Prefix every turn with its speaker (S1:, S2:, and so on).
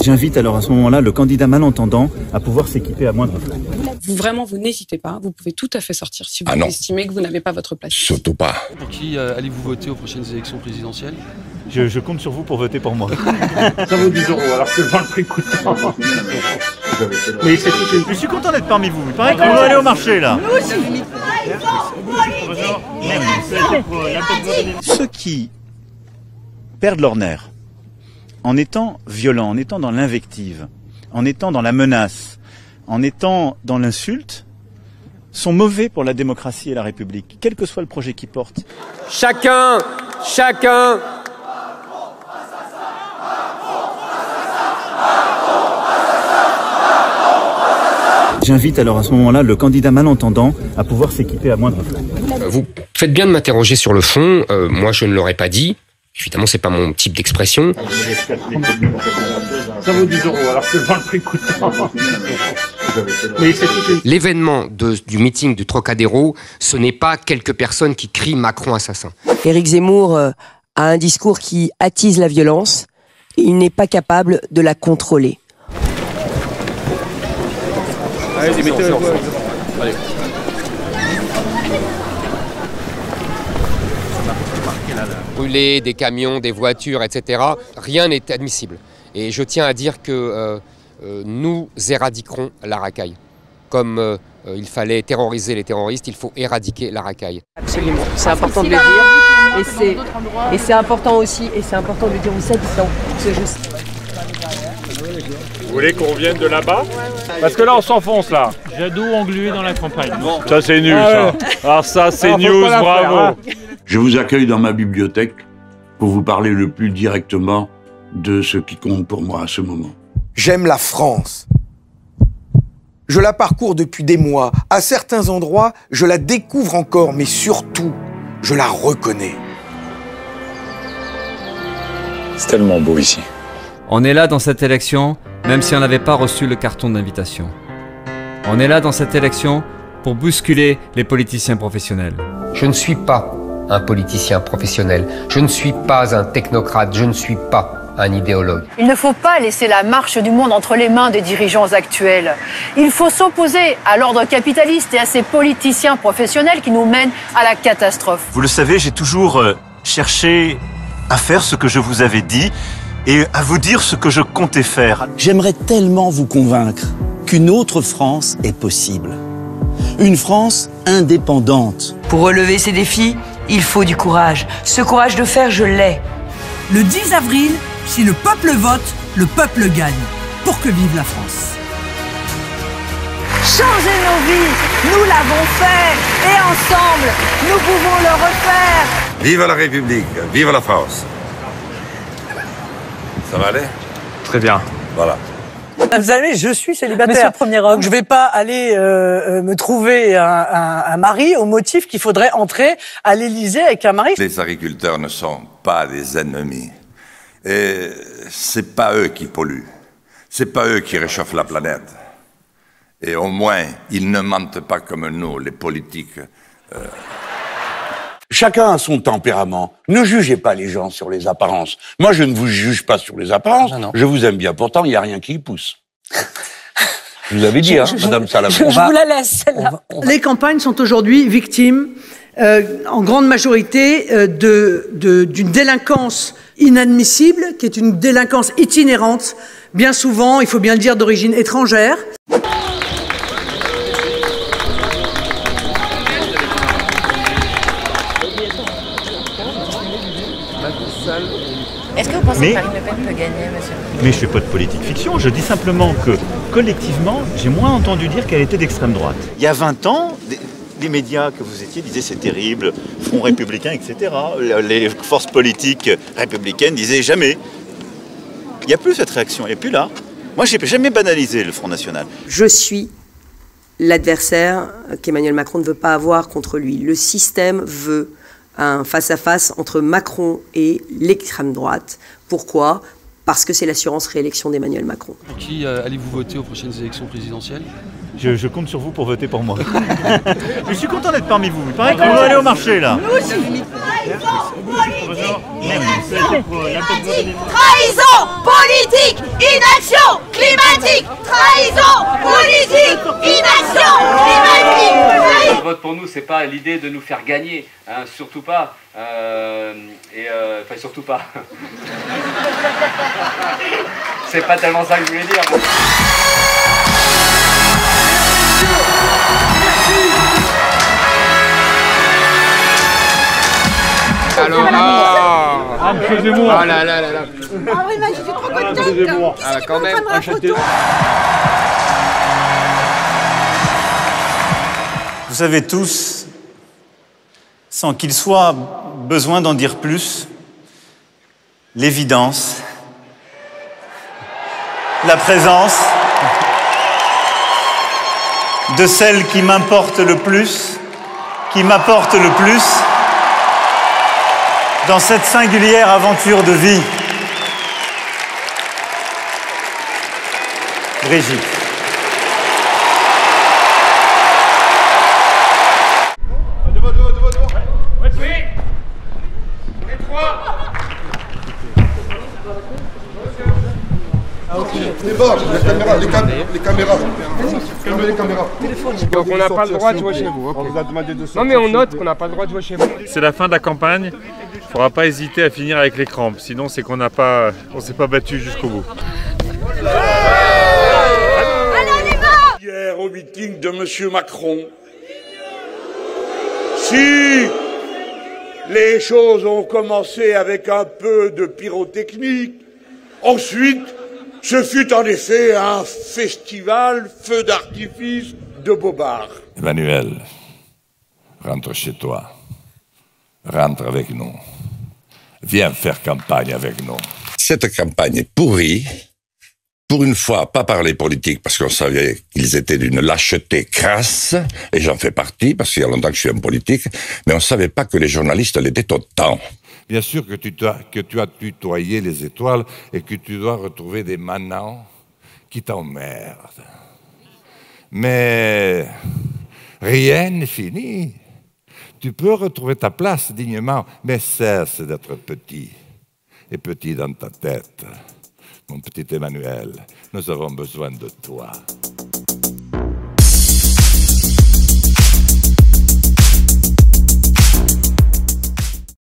S1: J'invite alors à ce moment-là le candidat malentendant à pouvoir s'équiper à moindre frais.
S2: Vous n'hésitez pas, vous pouvez tout à fait sortir si vous estimez que vous n'avez pas votre place.
S3: Surtout pas.
S4: Pour qui allez-vous voter aux prochaines élections présidentielles?
S1: Je compte sur vous pour voter pour moi.
S5: Ça vaut 10 € alors que le prix coûte tant.
S1: Mais je suis content d'être parmi vous. Il paraît qu'on va aller au marché là. Nous aussi. Ceux qui perdent leur nerf en étant violents, en étant dans l'invective, en étant dans la menace, en étant dans l'insulte, sont mauvais pour la démocratie et la République, quel que soit le projet qu'ils portent.
S6: Chacun
S1: J'invite alors à ce moment-là le candidat malentendant à pouvoir s'équiper à moindre frais.
S6: Vous faites bien de m'interroger sur le fond. Moi, je ne l'aurais pas dit. Évidemment, c'est pas mon type d'expression.
S5: Ça vaut 10 € alors que le prix coûte tant.
S6: L'événement du meeting du Trocadéro, ce n'est pas quelques personnes qui crient Macron assassin.
S7: Éric Zemmour a un discours qui attise la violence et il n'est pas capable de la contrôler.
S4: Allez, mettez-le. Allez.
S6: Brûler des camions, des voitures, etc. Rien n'est admissible. Et je tiens à dire que nous éradiquerons la racaille. Comme il fallait terroriser les terroristes, il faut éradiquer la racaille.
S7: Absolument, c'est important de le dire. Et c'est important aussi, et c'est important de le dire aux habitants.
S5: Vous voulez qu'on revienne de là-bas? Parce que là on s'enfonce là.
S8: Jadot englué dans la campagne.
S5: Bon. Ça c'est nul ça. Alors ça c'est news, bravo.
S8: Hein.
S3: Je vous accueille dans ma bibliothèque pour vous parler le plus directement de ce qui compte pour moi à ce moment.
S9: J'aime la France. Je la parcours depuis des mois. À certains endroits, je la découvre encore, mais surtout, je la reconnais.
S3: C'est tellement beau ici.
S10: On est là dans cette élection, même si on n'avait pas reçu le carton d'invitation. On est là dans cette élection pour bousculer les politiciens professionnels.
S6: Je ne suis pas un politicien professionnel. Je ne suis pas un technocrate. Je ne suis pas un idéologue.
S11: Il ne faut pas laisser la marche du monde entre les mains des dirigeants actuels. Il faut s'opposer à l'ordre capitaliste et à ces politiciens professionnels qui nous mènent à la catastrophe.
S1: Vous le savez, j'ai toujours cherché à faire ce que je vous avais dit et à vous dire ce que je comptais faire.
S12: J'aimerais tellement vous convaincre qu'une autre France est possible. Une France indépendante.
S7: Pour relever ces défis, il faut du courage. Ce courage de faire, je l'ai.
S13: Le 10 avril, si le peuple vote, le peuple gagne. Pour que vive la France.
S11: Changer nos vies, nous l'avons fait. Et ensemble, nous pouvons le refaire.
S3: Vive la République, vive la France. Ça va aller?
S8: Très bien.
S3: Voilà.
S13: Vous savez, je suis célibataire.
S11: Monsieur le premier homme.
S13: Donc je vais pas aller me trouver un mari au motif qu'il faudrait entrer à l'Élysée avec un mari.
S3: Les agriculteurs ne sont pas des ennemis. Et c'est pas eux qui polluent. C'est pas eux qui réchauffent la planète. Et au moins, ils ne mentent pas comme nous, les politiques.
S12: Chacun a son tempérament. Ne jugez pas les gens sur les apparences. Moi, je ne vous juge pas sur les apparences.
S7: Non.
S12: Je vous aime bien. Pourtant, il n'y a rien qui y pousse. Je vous avais dit, Madame Salamon.
S13: Je vous la laisse, celle-là. Les campagnes sont aujourd'hui victimes, en grande majorité, d'une délinquance inadmissible, qui est une délinquance itinérante, bien souvent, il faut bien le dire, d'origine étrangère.
S11: Est-ce que vous pensez que Marine Le Pen peut gagner, monsieur?
S1: Mais je ne fais pas de politique fiction, je dis simplement que, collectivement, j'ai moins entendu dire qu'elle était d'extrême droite. Il y a 20 ans, les médias que vous étiez disaient c'est terrible, Front républicain, etc. Les forces politiques républicaines disaient jamais. Il n'y a plus cette réaction, et puis là, moi je n'ai jamais banalisé le Front National.
S7: Je suis l'adversaire qu'Emmanuel Macron ne veut pas avoir contre lui. Le système veut un face-à-face entre Macron et l'extrême droite. Pourquoi? Parce que c'est l'assurance réélection d'Emmanuel Macron.
S4: Pour qui allez-vous voter aux prochaines élections présidentielles?
S1: Je compte sur vous pour voter pour moi. Je suis content d'être parmi vous. Il paraît qu'on va aller au marché là.
S14: Nous aussi. Trahison politique, inaction climatique. Trahison politique, inaction climatique.
S15: Le vote pour nous, c'est pas l'idée de nous faire gagner, hein, surtout pas. Enfin, surtout pas. C'est pas tellement ça que je voulais dire.
S5: Alors, monsieur Zemmour.
S14: Ah oui, mais je suis trop contente. Qu'est-ce
S6: quand même,
S1: Vous savez tous, sans qu'il soit besoin d'en dire plus, l'évidence, la présence de celle qui m'importe le plus, qui m'apporte le plus dans cette singulière aventure de vie. Brigitte.
S16: Les caméras. Calmez les caméras.
S5: Donc on n'a pas le droit de jouer chez vous.
S16: On vous a demandé de sortir.
S5: Non mais on note qu'on n'a pas le droit de jouer chez vous. C'est la fin de la campagne. Il ne faudra pas hésiter à finir avec les crampes. Sinon c'est qu'on n'a pas, on s'est pas battu jusqu'au bout.
S17: Hier au meeting de M. Macron, si les choses ont commencé avec un peu de pyrotechnique, ensuite ce fut en effet un festival feu d'artifice de bobards.
S3: Emmanuel, rentre chez toi. Rentre avec nous. Viens faire campagne avec nous. Cette campagne est pourrie. Pour une fois, pas parler politique parce qu'on savait qu'ils étaient d'une lâcheté crasse, et j'en fais partie parce qu'il y a longtemps que je suis un politique, mais on ne savait pas que les journalistes l'étaient autant. Bien sûr que tu as tutoyé les étoiles et que tu dois retrouver des manants qui t'emmerdent. Mais rien n'est fini. Tu peux retrouver ta place dignement, mais cesse d'être petit. Et petit dans ta tête. Mon petit Emmanuel, nous avons besoin de toi.